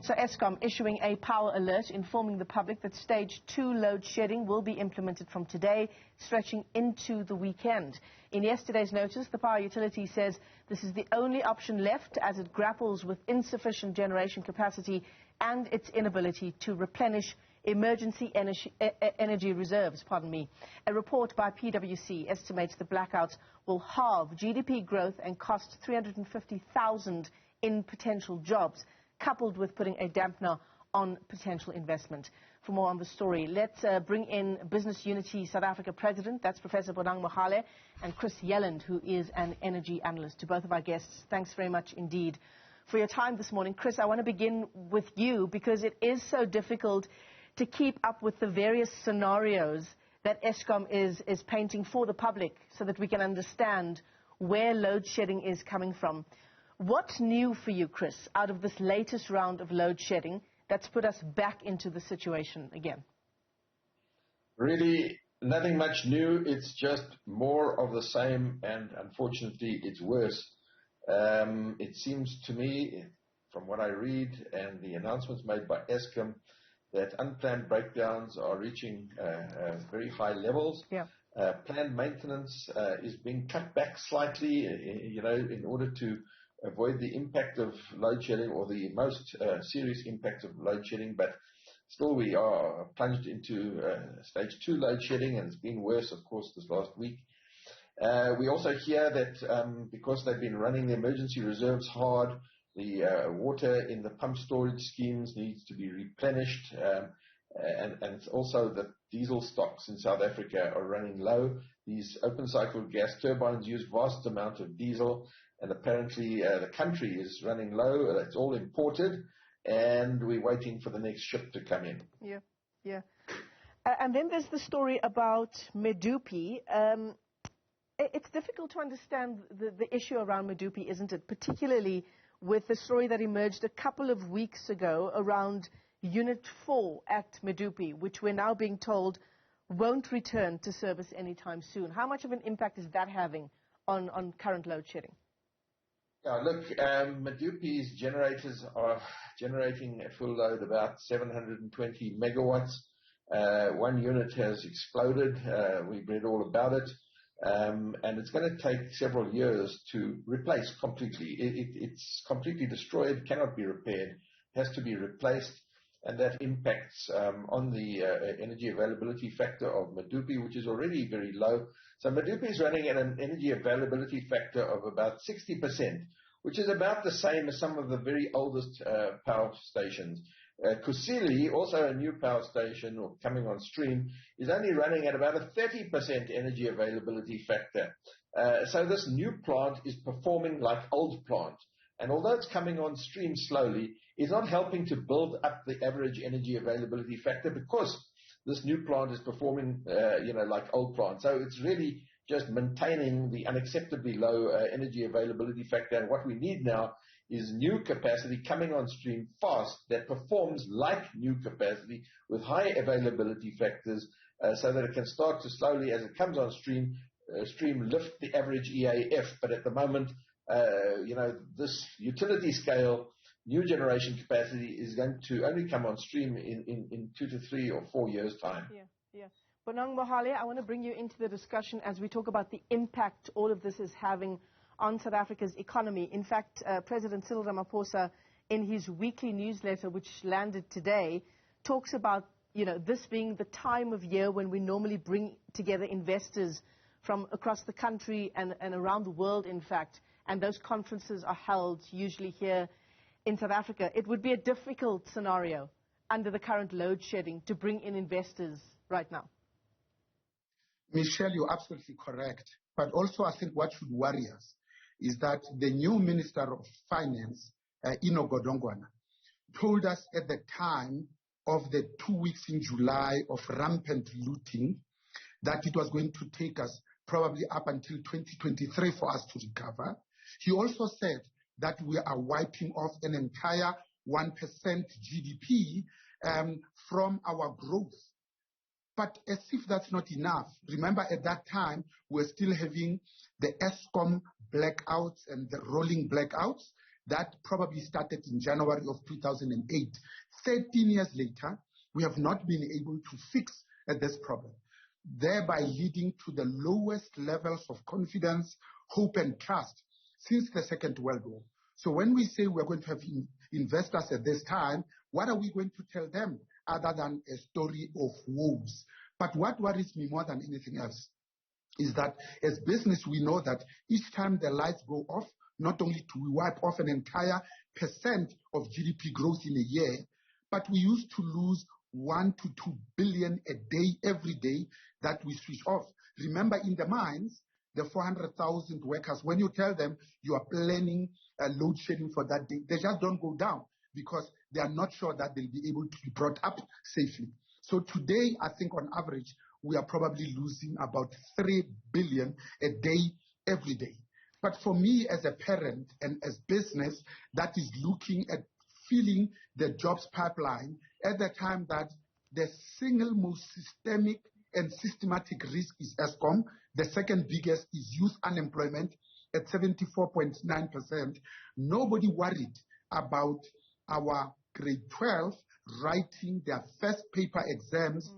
So Eskom issuing a power alert informing the public that stage 2 load shedding will be implemented from today, stretching into the weekend. In yesterday's notice, the power utility says this is the only option left as it grapples with insufficient generation capacity and its inability to replenish emergency energy reserves. A report by PwC estimates the blackouts will halve GDP growth and cost 350,000 in potential jobs, coupled with putting a dampener on potential investment. For more on the story, let's bring in Business Unity South Africa President, that's Professor Bonang Mohale, and Chris Yelland, who is an energy analyst. To both of our guests, thanks very much indeed for your time this morning. Chris, I want to begin with you because it is so difficult to keep up with the various scenarios that Eskom is painting for the public so that we can understand where load shedding is coming from. What's new for you, Chris, out of this latest round of load shedding that's put us back into the situation again? Really, nothing much new. It's just more of the same, and unfortunately, it's worse. It seems to me, from what I read and the announcements made by Eskom, that unplanned breakdowns are reaching very high levels. Yeah. Planned maintenance is being cut back slightly, in order to avoid the impact of load shedding or the most serious impact of load shedding, but still we are plunged into stage 2 load shedding, and it's been worse, of course, this last week. We also hear that because they've been running the emergency reserves hard, the water in the pump storage schemes needs to be replenished, and also the diesel stocks in South Africa are running low. These open cycle gas turbines use vast amount of diesel, and apparently the country is running low. It's all imported, and we're waiting for the next ship to come in. Yeah. And then there's the story about Medupi. It's difficult to understand the issue around Medupi, isn't it? Particularly with the story that emerged a couple of weeks ago around Unit 4 at Medupi, which we're now being told won't return to service anytime soon. How much of an impact is that having on current load shedding? Yeah, look, Medupi's generators are generating at full load about 720 megawatts. One unit has exploded. We've read all about it. And it's going to take several years to replace completely. It's completely destroyed, cannot be repaired, has to be replaced, and that impacts on the energy availability factor of Medupi, which is already very low. So Medupi is running at an energy availability factor of about 60%, which is about the same as some of the very oldest power stations. Kusile, also a new power station or coming on stream, is only running at about a 30% energy availability factor. So this new plant is performing like old plant. And although it's coming on stream slowly, it's not helping to build up the average energy availability factor because this new plant is performing, like old plant. So it's really just maintaining the unacceptably low energy availability factor. And what we need now is new capacity coming on stream fast that performs like new capacity with high availability factors, so that it can start to slowly, as it comes on stream, lift the average EAF. But at the moment, this utility scale new generation capacity is going to only come on stream in 2 to 3 or 4 years' time. Yeah. Bonang Mohale, I want to bring you into the discussion as we talk about the impact all of this is having on South Africa's economy. In fact, President Cyril Ramaphosa, in his weekly newsletter, which landed today, talks about this being the time of year when we normally bring together investors from across the country and around the world, in fact, and those conferences are held usually here in South Africa. It would be a difficult scenario under the current load shedding to bring in investors right now. Michelle, you're absolutely correct. But also I think what should worry us is that the new Minister of Finance, Ino Godongwana, told us at the time of the 2 weeks in July of rampant looting that it was going to take us probably up until 2023 for us to recover. He also said that we are wiping off an entire 1% GDP from our growth. But as if that's not enough, remember at that time, we're still having the Eskom blackouts and the rolling blackouts. that probably started in January of 2008. 13 years later, we have not been able to fix this problem, thereby leading to the lowest levels of confidence, hope, and trust since the Second World War. So when we say we're going to have investors at this time, what are we going to tell them other than a story of woes? But what worries me more than anything else is that as business, we know that each time the lights go off, not only do we wipe off an entire percent of GDP growth in a year, but we used to lose 1 to 2 billion a day, every day, that we switch off. Remember, in the mines, the 400,000 workers, when you tell them you are planning a load shedding for that day, they just don't go down because they are not sure that they'll be able to be brought up safely. So today, I think on average, we are probably losing about 3 billion a day, every day. But for me as a parent and as business that is looking at filling the jobs pipeline at the time that the single most systemic and systematic risk is Eskom, the second biggest is youth unemployment at 74.9%. Nobody worried about our grade 12 writing their first paper exams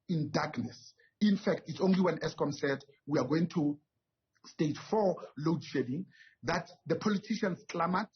in darkness. In fact, it's only when Eskom said we are going to stage 4 load shedding that the politicians clamored,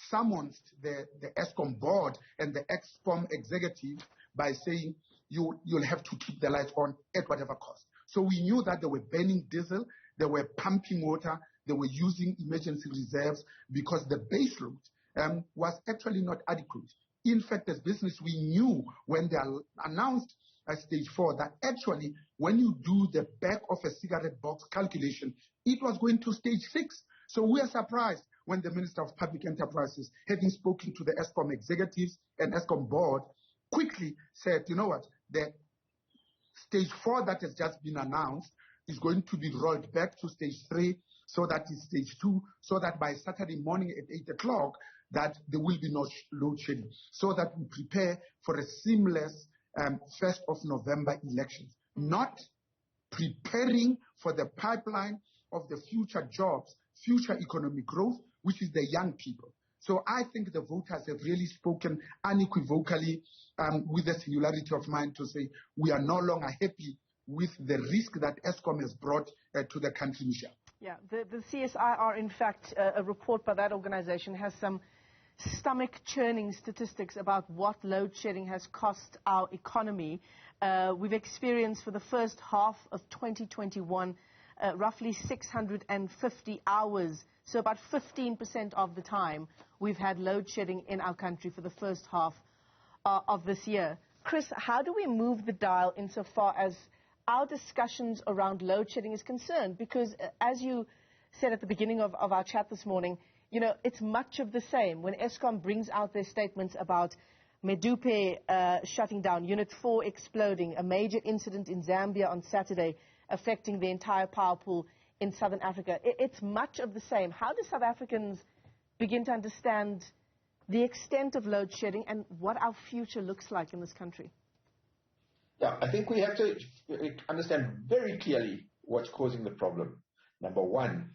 summoned the Eskom board and the Eskom executive by saying you'll have to keep the lights on at whatever cost. So we knew that they were burning diesel, they were pumping water, they were using emergency reserves because the base load was actually not adequate. In fact, as business, we knew when they announced stage 4 that actually when you do the back of a cigarette box calculation, it was going to stage 6. So we are surprised when the Minister of Public Enterprises, having spoken to the Eskom executives and Eskom board, quickly said, you know what, the stage 4 that has just been announced is going to be rolled back to stage 3, so that is stage 2, so that by Saturday morning at 8 o'clock, that there will be no load shedding, so that we prepare for a seamless 1st of November elections, not preparing for the pipeline of the future jobs, future economic growth, which is the young people. So I think the voters have really spoken unequivocally with a singularity of mind to say we are no longer happy with the risk that Eskom has brought to the country, Michelle. Yeah, the CSIR, in fact, a report by that organization has some stomach-churning statistics about what load shedding has cost our economy. We've experienced for the first half of 2021 roughly 650 hours, so about 15% of the time we've had load shedding in our country for the first half of this year. Chris, how do we move the dial insofar as our discussions around load shedding is concerned? Because as you said at the beginning of our chat this morning, you know, it's much of the same. When Eskom brings out their statements about Medupe shutting down, Unit 4 exploding, a major incident in Zambia on Saturday affecting the entire power pool in Southern Africa, it's much of the same. How do South Africans begin to understand the extent of load shedding and what our future looks like in this country? Yeah, I think we have to understand very clearly what's causing the problem. Number one,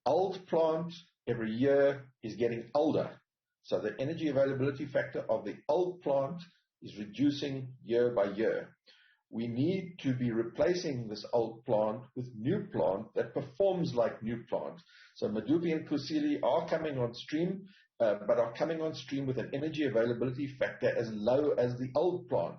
old plant every year is getting older. So the energy availability factor of the old plant is reducing year by year. We need to be replacing this old plant with new plant that performs like new plant. So Medupe and Kusile are coming on stream, but are coming on stream with an energy availability factor as low as the old plant.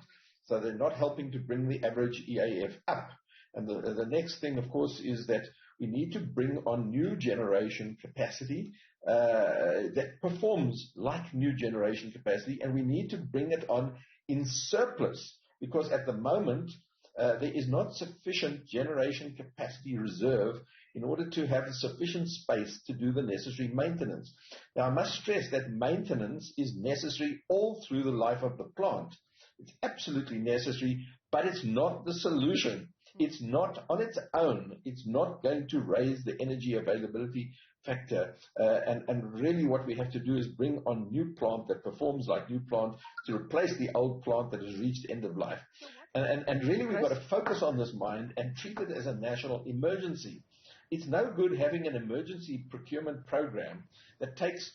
So they're not helping to bring the average EAF up. And the next thing, of course, is that we need to bring on new generation capacity that performs like new generation capacity, and we need to bring it on in surplus, because at the moment there is not sufficient generation capacity reserve in order to have sufficient space to do the necessary maintenance. Now, I must stress that maintenance is necessary all through the life of the plant. It's absolutely necessary, but it's not the solution. It's not on its own. It's not going to raise the energy availability factor. And really what we have to do is bring on new plant that performs like new plant to replace the old plant that has reached end of life. And really we've got to focus on this mind and treat it as a national emergency. It's no good having an emergency procurement program that takes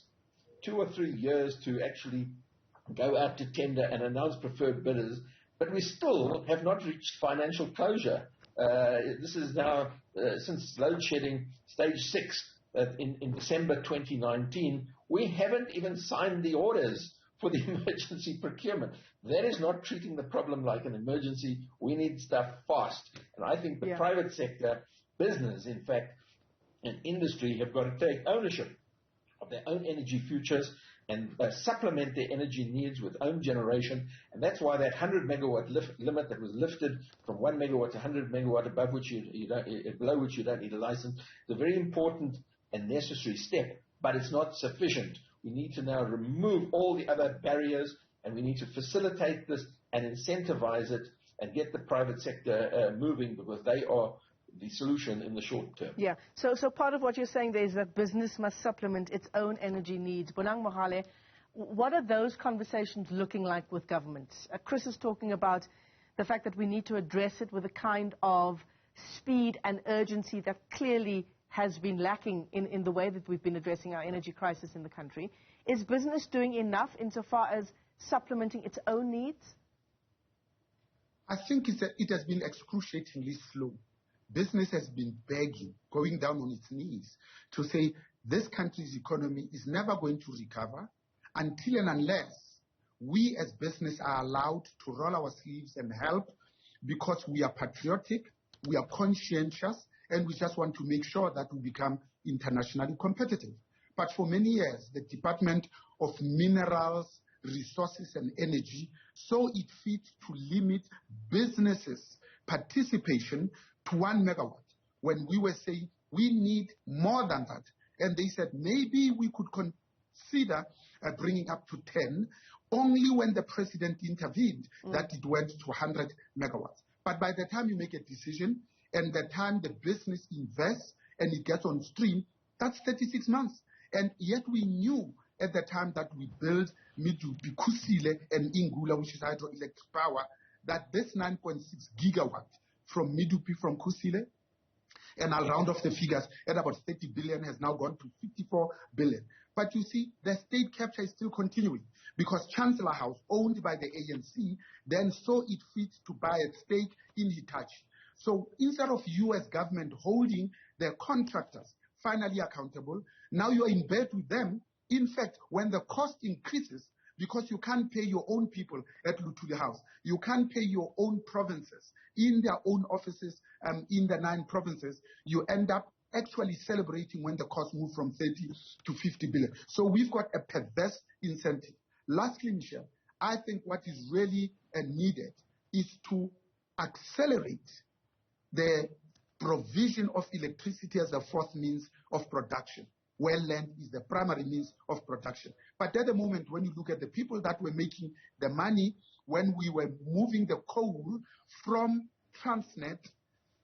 2 or 3 years to actually go out to tender and announce preferred bidders, but we still have not reached financial closure. This is now, since load shedding stage 6 in December 2019, we haven't even signed the orders for the emergency procurement. That is not treating the problem like an emergency. We need stuff fast. And I think the private sector, business, in fact, and industry have got to take ownership of their own energy futures and supplement their energy needs with own generation. And that's why that 100 megawatt limit that was lifted from 1 megawatt to 100 megawatt, above which below which you don't need a license, is a very important and necessary step, but it's not sufficient. We need to now remove all the other barriers, and we need to facilitate this and incentivize it and get the private sector moving, because they are the solution in the short term. Yeah. So part of what you're saying there is that business must supplement its own energy needs. Bonang Mohale, what are those conversations looking like with governments? Chris is talking about the fact that we need to address it with a kind of speed and urgency that clearly has been lacking in the way that we've been addressing our energy crisis in the country. Is business doing enough insofar as supplementing its own needs? I think it has been excruciatingly slow. Business has been begging, going down on its knees to say this country's economy is never going to recover until and unless we as business are allowed to roll our sleeves and help, because we are patriotic, we are conscientious, and we just want to make sure that we become internationally competitive. But for many years, the Department of Minerals, Resources and Energy saw it fit to limit businesses' participation to 1 megawatt, when we were saying we need more than that. And they said maybe we could consider bringing up to 10, only when the president intervened that it went to 100 megawatts. But by the time you make a decision and the time the business invests and it gets on stream, that's 36 months. And yet we knew at the time that we built Medupi, Kusile and Ingula, which is hydroelectric power, that this 9.6 gigawatt from Medupi, from Kusile, and I'll round off the figures, at about 30 billion has now gone to 54 billion. But you see, the state capture is still continuing, because Chancellor House, owned by the ANC, then saw it fit to buy a stake in Hitachi. So instead of US government holding their contractors finally accountable, now you're in bed with them. In fact, when the cost increases, because you can't pay your own people at Lutuli House, you can't pay your own provinces in their own offices in the 9 provinces, you end up actually celebrating when the cost moves from 30 to 50 billion. So we've got a perverse incentive. Lastly, Michelle, I think what is really needed is to accelerate the provision of electricity as a fourth means of production, where land is the primary means of production. But at the moment, when you look at the people that were making the money when we were moving the coal from Transnet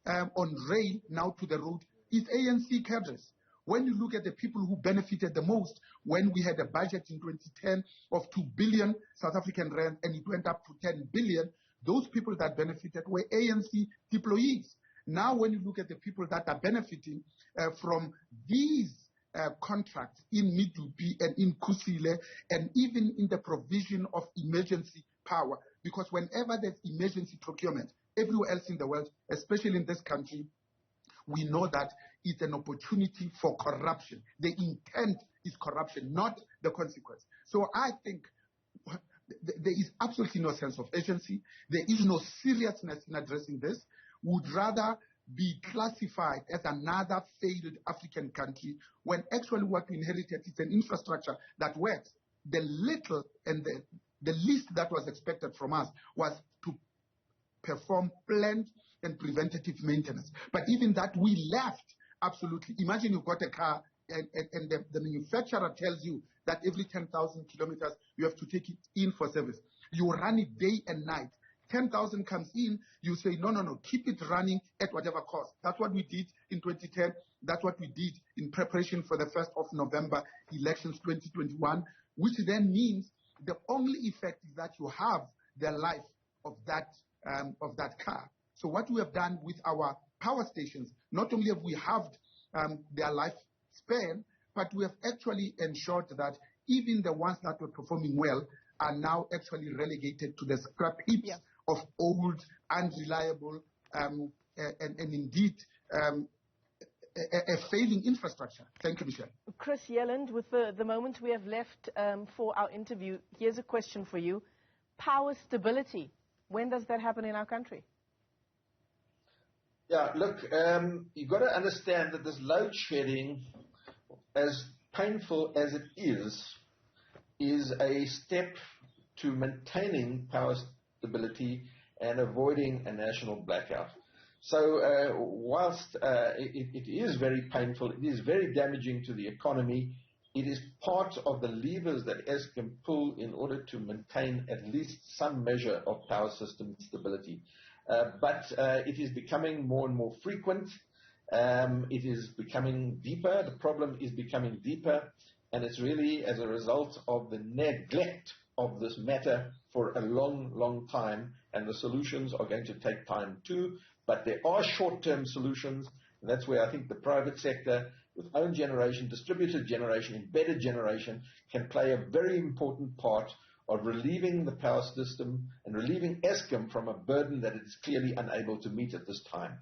on rail now to the road, it's ANC cadres. When you look at the people who benefited the most, when we had a budget in 2010 of 2 billion South African rand and it went up to 10 billion, those people that benefited were ANC employees. Now when you look at the people that are benefiting from these contracts in Medupi and in Kusile, and even in the provision of emergency power, because whenever there's emergency procurement, everywhere else in the world, especially in this country, we know that it's an opportunity for corruption. The intent is corruption, not the consequence. So I think there is absolutely no sense of urgency. There is no seriousness in addressing this. Would rather be classified as another failed African country, when actually what we inherited is an infrastructure that works. The little and the least that was expected from us was to perform planned and preventative maintenance. But even that we left, absolutely. Imagine you've got a car and the manufacturer tells you that every 10,000 kilometers you have to take it in for service. You run it day and night. 10,000 comes in, you say, no, keep it running at whatever cost. That's what we did in 2010. That's what we did in preparation for the 1st of November elections 2021, which then means the only effect is that you have the life of that car. So what we have done with our power stations, not only have we halved their lifespan, but we have actually ensured that even the ones that were performing well are now actually relegated to the scrap heaps of old, unreliable, and indeed a failing infrastructure. Thank you, Michelle. Chris Yelland, with the moment we have left for our interview, here's a question for you. Power stability, when does that happen in our country? Yeah, look, you've got to understand that this load shedding, as painful as it is a step to maintaining power stability and avoiding a national blackout. So whilst it is very painful, it is very damaging to the economy, it is part of the levers that Eskom pull in order to maintain at least some measure of power system stability. But it is becoming more and more frequent. It is becoming deeper. The problem is becoming deeper, and it's really as a result of the neglect of this matter for a long, long time, and the solutions are going to take time too. But there are short-term solutions, and that's where I think the private sector, with own generation, distributed generation, embedded generation, can play a very important part of relieving the power system and relieving Eskom from a burden that it is clearly unable to meet at this time.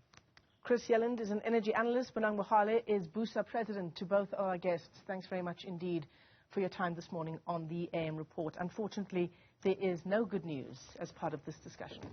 Chris Yelland is an energy analyst. Bonang Mohale is BUSA president. To both our guests, thanks very much indeed for your time this morning on the AM report. Unfortunately, there is no good news as part of this discussion.